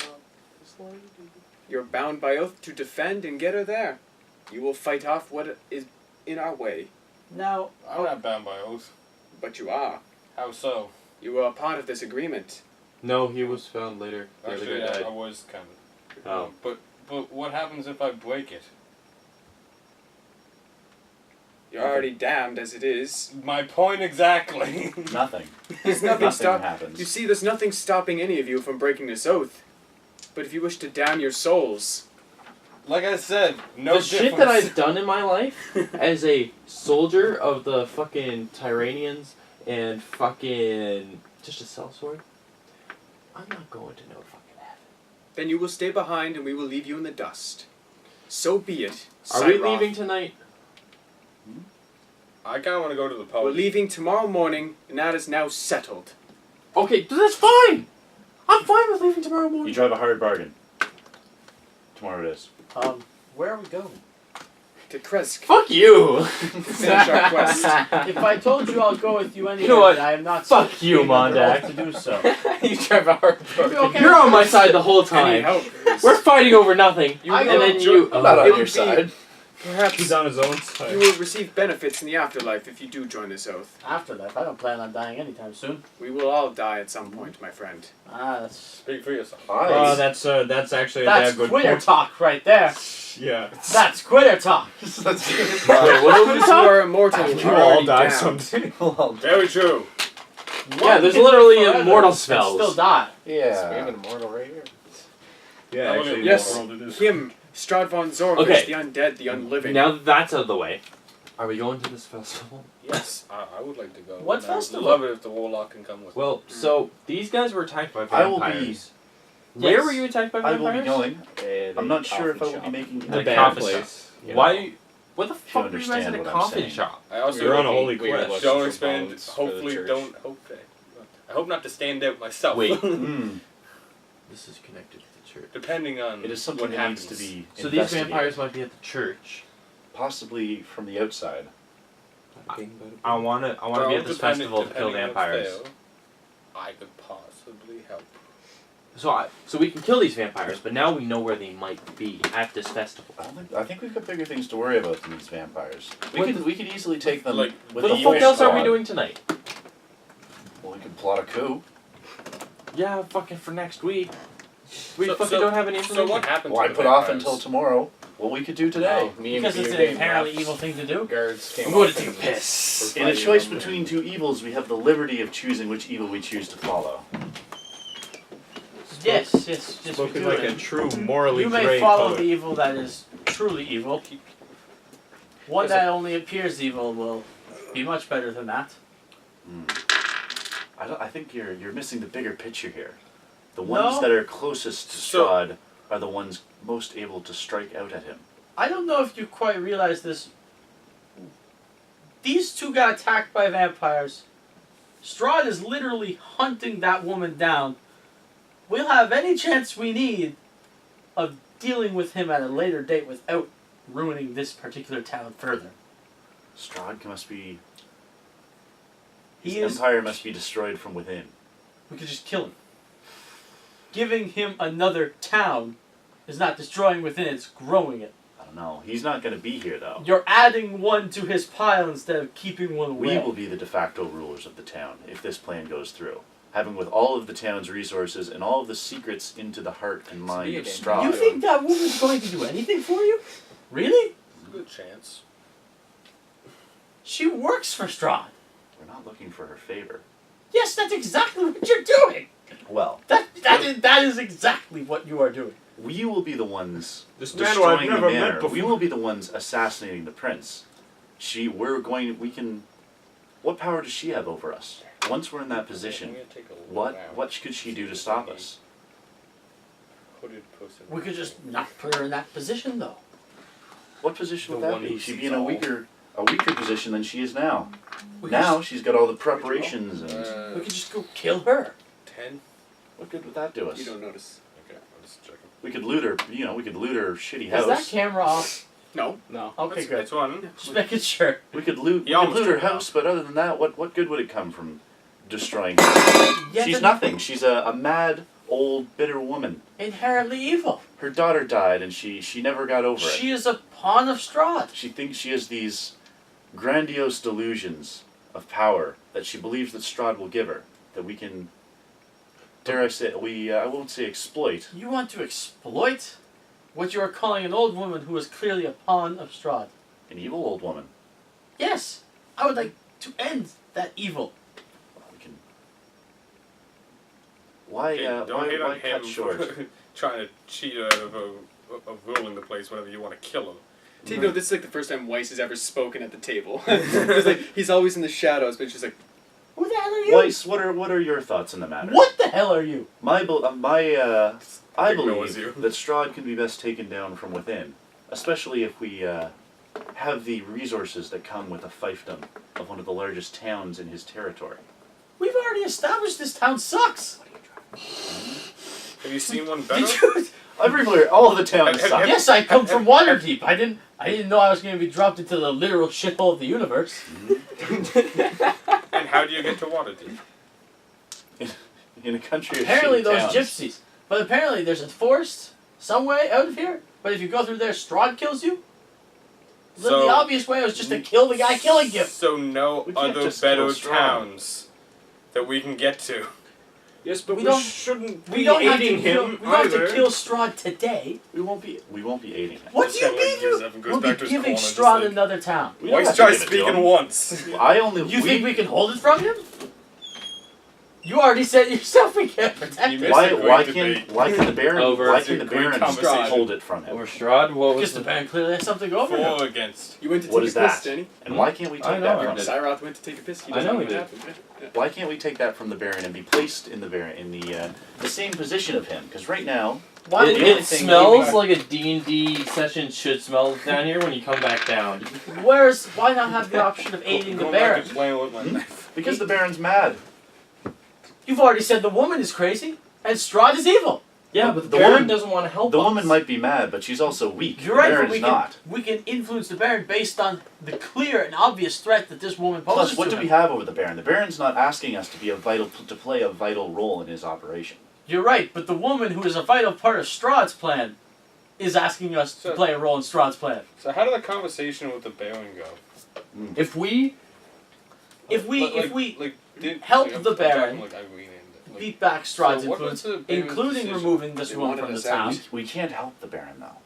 You're bound by oath to defend and get her there. You will fight off what is in our way. Now, I'm not bound by oath. But you are. How so? You are a part of this agreement. No, he was found later. The Actually, other guy I died. was kind of. Oh. But what happens if I break it? You're already damned as it is. My point exactly. Nothing. There's nothing stop. happens. You see, there's nothing stopping any of you from breaking this oath. But if you wish to damn your souls, Like I said, no The difference. shit that I've done in my life as a soldier of the fucking Tyranians and fucking just a sellsword, I'm not going to no fucking heaven. then you will stay behind and we will leave you in the dust. So be it. Are we Syroth. leaving tonight? I kind of want to go to the pub. We're leaving tomorrow morning, and that is now settled. Okay, that's fine. I'm fine with leaving tomorrow You morning. drive a hard bargain. Tomorrow it is. where are we going? to Kresk Fuck you! to finish our quest. If I told you I'll go with you anyway, know what? I am not Fuck you, being under Mondak. oath to do so. You drive a hard Okay. You're on my side the whole Any time. help? We're fighting over nothing. You I will and then enjoy- you. I'm not it on would your be- side. Perhaps He's on his own you side. will receive benefits in the afterlife if you do join this oath. Afterlife, I don't plan on dying anytime soon. We will all die at some point, my friend. That's Speak for yourself. Oh, that's actually a that's damn good quitter point. talk right there. Yeah. That's quitter talk. That's Wait, what Those who are immortal You are all already die damned. someday. Very true. Yeah, there's One can literally live forever immortal and spells. still die. yeah. We have an immortal right here. Yeah, I actually, Yes, in the world it is. him, Strahd von Zorvish, Okay. the undead, the unliving. Now that that's out of the way, are we going to this festival? Yes, I would like to go. What and I would festival? love it if the warlock can come with me. Well, so these guys were attacked by I will be- vampires. Where Yes. were you attacked by I vampires? will be going. The I'm not sure if I coffee will be shop. making The The bad bad place. place. You Why? What the you fuck were you guys in understand a what I'm coffin saying. shop? I also You're on a We- holy we were quest. looking don't for expand. bones for the Hopefully, church. don't hope that. I hope not to stand out myself. Wait. Hmm. This is connected to the church. Depending on It is something what that happens. needs to be So these investigated. vampires might be at the church. Possibly from the outside. I wanna be Well, at this festival to kill depending on vampires. fail, I could possibly help. So we can kill these vampires, but now we know where they might be at this festival. I think we've got bigger things to worry about than these vampires. What We could easily take them Like, with What the evil fuck else are we squad. doing tonight? Well, we could plot a coup. Yeah, fucking for next week. We So- fucking so- don't have any So information. what happened Why to the put off vampires? until tomorrow what we could do today? Oh, me and Because it's an Beodain inherently left. evil thing to do. Guards came I'm going up to take a and piss. were In a fighting choice them. between two evils, we have the liberty of choosing which evil we choose to follow. Yes, yes, we Spoken do like it. a true morally You may gray follow poet. the evil that is truly evil. One Yes, that only appears evil will be much better than that. I think you're missing the bigger picture here. The ones No. that are closest to So- Strahd are the ones most able to strike out at him. I don't know if you quite realize this. These two got attacked by vampires. Strahd is literally hunting that woman down. We'll have any chance we need of dealing with him at a later date without ruining this particular town further. Strahd must be... His He is. empire must be destroyed from within. We could just kill him. Giving him another town is not destroying within, it's growing it. I don't know. He's not going to be here, though. You're adding one to his pile instead of keeping one away. We will be the de facto rulers of the town if this plan goes through. Having with all of the town's resources and all of the secrets into the heart and mind of Beodain. Strahd. You think that woman's going to do anything for you? Really? Good chance. She works for Strahd. We're not looking for her favor. Yes, that's exactly what you're doing. Well, That is exactly what you are doing. we will be the ones This man who I've destroying never the met manor. before. We will be the ones assassinating the prince. What power does she have over us? Once we're in that position, I'm gonna take a look what now. could she do to stop us? Hooded person. We could just not put her in that position, though. What position The would that one be? who She'd be sees in a all. weaker position than she is now. We Now could she's got all the preparations and just, we could just go kill her. 10? what good would that do us? You don't notice. Okay, I'm just checking. We could loot her, we could loot her shitty Is house. that camera off? No. No. Okay, It's- good. It's on. Just making sure. We could loot, He almost her turned it house, but other than that, what good would it come from destroying her? Yeah, She's but nothing. She's a mad, old, bitter woman. inherently evil. Her daughter died and she never got over She it. is a pawn of Strahd. She thinks she has these grandiose delusions of power that she believes that Strahd will give her, that we can, dare I say, I won't say exploit. You want to exploit what you are calling an old woman who is clearly a pawn of Strahd. An evil old woman. Yes, I would like to end that evil. We can. Why? Hey, don't Why hate on cut him short? for trying to cheat her out of ruling the place whenever you want to kill her. You know, this is like the first time Weiss has ever spoken at the table. It's like, he's always in the shadows, but it's just like, Who the hell are you? Weiss, what are your thoughts on the matter? What the hell are you? I Ignores believe you. that Strahd can be best taken down from within, especially if we have the resources that come with a fiefdom of one of the largest towns in his territory. We've already established this town sucks. Have you seen one better? Did you? Everywhere, all of the towns suck. Yes, I come from Waterdeep. I didn't know I was going to be dropped into the literal shithole of the universe. And how do you get to Waterdeep? In a country of Apparently shitty those towns. gypsies. But apparently there's a forest some way out of here. But if you go through there, Strahd kills you. Then So- the obvious way was just to kill the guy killing you. So no We can't other just kill better Strahd. towns that we can get to. Yes, but We we, don't- shouldn't We be don't have to aiding kill. him We don't have either. to kill Strahd today. We won't be aiding him. What do you This guy, mean? like, gives up and goes We'll be back to his giving corner, just Strahd like, another town. We don't Voice have to try give it to speaking him. once. You think we can hold it from him? You already said yourself we can't protect You it. missed Why a great can debate. the Baron Over. why It's a can the great Baron conversation. hold it from him? Over Strahd, what was Because the Baron clearly has something to go over him. For or against. You went to What take is a piss, that? Danny. And why can't we take I know that I from did. him? Syroth went to take a piss. He I doesn't know know he what did. happened. Yeah. Why can't we take that from the Baron and be placed in the same position of him? Because right now, Why It, would the only it thing smells we- like a D&D session should smell down here when you come back down. Why not have the option of aiding the Going back Baron? and playing with my knife. because the Baron's mad. You've already said the woman is crazy and Strahd is evil. Yeah, but the The Baron woman- doesn't want to help The us. woman might be mad, but she's also weak. You're the right, but Baron's not. we can influence the Baron based on the clear and obvious threat that this woman poses Plus, what to do him. we have over the Baron? The Baron's not asking us to play a vital role in his operation. You're right, but the woman who is a vital part of Strahd's plan is asking us to So- play a role in Strahd's plan. So how did the conversation with the Baron go? If we If we did, help I'm the talking, Baron like, Irene and, beat back Strahd's so what was influence, the Baron's including decision? removing this They woman wanted from the us out. town, We can't help the Baron, though.